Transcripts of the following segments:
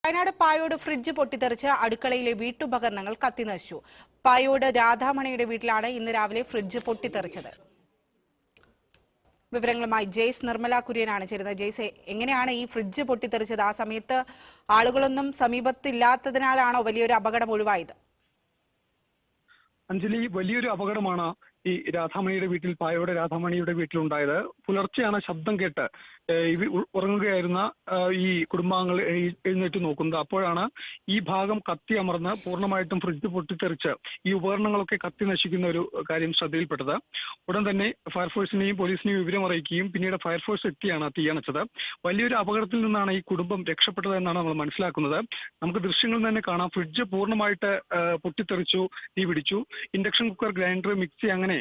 വയനാട് പായോട് fridge പൊട്ടിത്തെറിച്ച് അടുക്കളയിലെ വീട്ടുപകരണങ്ങൾ കത്തിനശിച്ചു. പായോട് രാധാമണിയുടെ വീട്ടിലാണ് ഇന്ന് രാവിലെ ഫ്രിഡ്ജ് പൊട്ടിത്തെറിച്ചത്. വിവരങ്ങളുമായി ജെയ്സ് നിർമ്മല കുര്യനാണ് ചേരുന്നത്. ജെയ്സ്, എങ്ങനെയാണ് ഈ ഫ്രിഡ്ജ് പൊട്ടിത്തെറിച്ചത്? ആ സമയത്ത് ആളുകളൊന്നും സമീപത്തില്ലാത്തതിനാലാണോ വലിയൊരു അപകടം ഒഴിവായത്? അഞ്ജലി, വലിയൊരു അപകടമാണ് ഈ രാധാമണിയുടെ വീട്ടിൽ, പായോട് രാധാമണിയുടെ വീട്ടിലുണ്ടായത്. പുലർച്ചെയാണ് ശബ്ദം കേട്ട് ഉറങ്ങുകയായിരുന്ന ഈ കുടുംബാംഗങ്ങൾ എഴുന്നേറ്റ് നോക്കുന്നത്. അപ്പോഴാണ് ഈ ഭാഗം കത്തി അമർന്ന് പൂർണ്ണമായിട്ടും ഫ്രിഡ്ജ് പൊട്ടിത്തെറിച്ച് ഈ ഉപകരണങ്ങളൊക്കെ കത്തി നശിക്കുന്ന ഒരു കാര്യം ശ്രദ്ധയിൽപ്പെട്ടത്. ഉടൻ തന്നെ ഫയർഫോഴ്സിനെയും പോലീസിനെയും വിവരം അറിയിക്കുകയും പിന്നീട് ഫയർഫോഴ്സ് എത്തിയാണ് തീയണച്ചത്. വലിയൊരു അപകടത്തിൽ നിന്നാണ് ഈ കുടുംബം രക്ഷപ്പെട്ടത് എന്നാണ് നമ്മൾ മനസ്സിലാക്കുന്നത്. നമുക്ക് ദൃശ്യങ്ങളിൽ തന്നെ കാണാം, ഫ്രിഡ്ജ് പൂർണ്ണമായിട്ട് പൊട്ടിത്തെറിച്ചു, തീ പിടിച്ചു. ഇൻഡക്ഷൻ കുക്കർ, ഗ്രൈൻഡർ, മിക്സി, അങ്ങനെ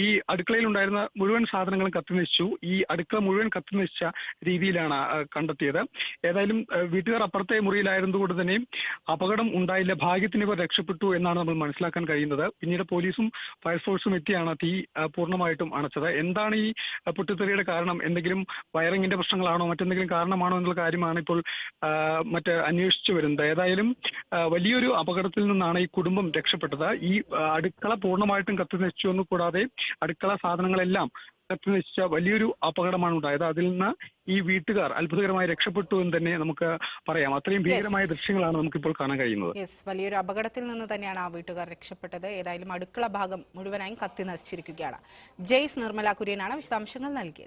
ഈ അടുക്കളയിൽ ഉണ്ടായിരുന്ന മുഴുവൻ സാധനങ്ങളും കത്തിനശിച്ചു. ഈ അടുക്കള മുഴുവൻ കത്തിനശിച്ച രീതിയിലാണ് കണ്ടെത്തിയത്. ഏതായാലും വീട്ടുകാർ അപ്പുറത്തെ മുറിയിലായിരുന്നതുകൊണ്ട് തന്നെ അപകടം ഉണ്ടായില്ല. ഭാഗ്യത്തിന് ഇവർ രക്ഷപ്പെട്ടു എന്നാണ് നമ്മൾ മനസ്സിലാക്കാൻ കഴിയുന്നത്. പിന്നീട് പോലീസും ഫയർഫോഴ്സും എത്തിയാണ് തീ പൂർണ്ണമായിട്ടും അണച്ചത്. എന്താണ് ഈ പൊട്ടിത്തെറിയുടെ കാരണം? എന്തെങ്കിലും വയറിങ്ങിന്റെ പ്രശ്നങ്ങളാണോ, മറ്റെന്തെങ്കിലും കാരണമാണോ എന്നുള്ള കാര്യമാണ് ഇപ്പോൾ അന്വേഷിച്ചു വരുന്നത്. ഏതായാലും വലിയൊരു അപകടത്തിൽ നിന്നാണ് ഈ കുടുംബം രക്ഷപ്പെട്ടത്. ഈ അടുക്കള പൂർണ്ണമായിട്ടും കത്തിനശിച്ചു എന്ന് കൂടാതെ അടുക്കള സാധനങ്ങളെല്ലാം കത്തിനശിച്ച വലിയൊരു അപകടമാണ് ഉണ്ടായത്. അതിൽ നിന്ന് ഈ വീട്ടുകാർ അത്ഭുതകരമായി രക്ഷപ്പെട്ടു എന്ന് തന്നെ നമുക്ക് പറയാം. അത്രയും ഭീകരമായ ദൃശ്യങ്ങളാണ് നമുക്കിപ്പോൾ കാണാൻ കഴിയുന്നത്. വലിയൊരു അപകടത്തിൽ നിന്ന് തന്നെയാണ് ആ വീട്ടുകാർ രക്ഷപ്പെട്ടത്. ഏതായാലും അടുക്കള ഭാഗം മുഴുവനായും കത്തി നശിച്ചിരിക്കുകയാണ്. ജെയ്സ് നിർമ്മല കുര്യനാണ് വിശദാംശങ്ങൾ നൽകിയത്.